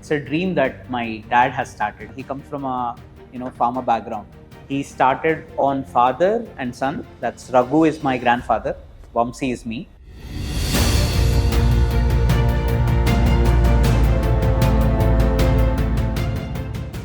It's a dream that my dad has started. He comes from a farmer background. He started on father and son. That's Raghu is my grandfather. Vamsi is me.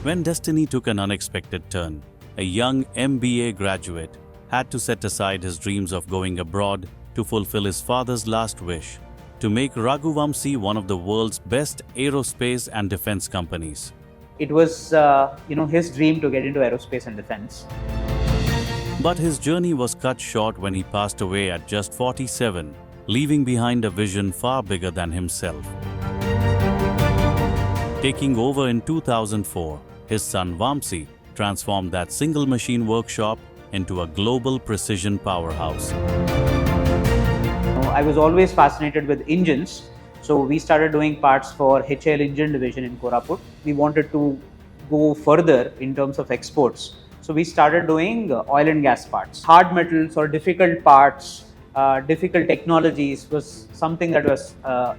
When destiny took an unexpected turn, a young MBA graduate had to set aside his dreams of going abroad to fulfill his father's last wish, to make Raghu Vamsi one of the world's best aerospace and defense companies. It was, his dream to get into aerospace and defense. But his journey was cut short when he passed away at just 47, leaving behind a vision far bigger than himself. Taking over in 2004, his son Vamsi transformed that single machine workshop into a global precision powerhouse. I was always fascinated with engines, so we started doing parts for HAL engine division in Koraput. We wanted to go further in terms of exports, so we started doing oil and gas parts. Hard metals or difficult parts, difficult technologies was something that was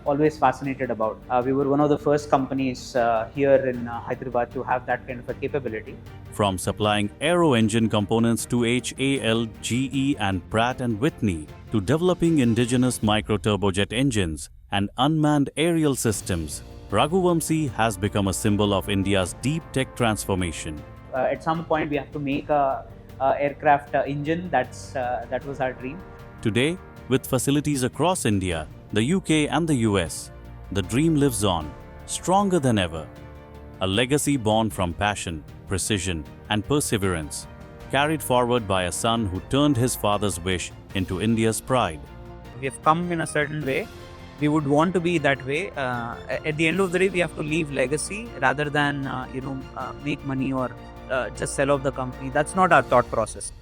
always fascinated about. We were one of the first companies here in Hyderabad to have that kind of a capability. From supplying aero engine components to HAL, GE and Pratt & Whitney, to developing indigenous micro-turbojet engines and unmanned aerial systems, Raghu Vamsi has become a symbol of India's deep tech transformation. At some point, we have to make a aircraft engine. That was our dream. Today, with facilities across India, the UK and the US, the dream lives on, stronger than ever. A legacy born from passion, precision and perseverance, carried forward by a son who turned his father's wish into India's pride. We have come in a certain way. We would want to be that way. At the end of the day, we have to leave legacy rather than make money or just sell off the company. That's not our thought process.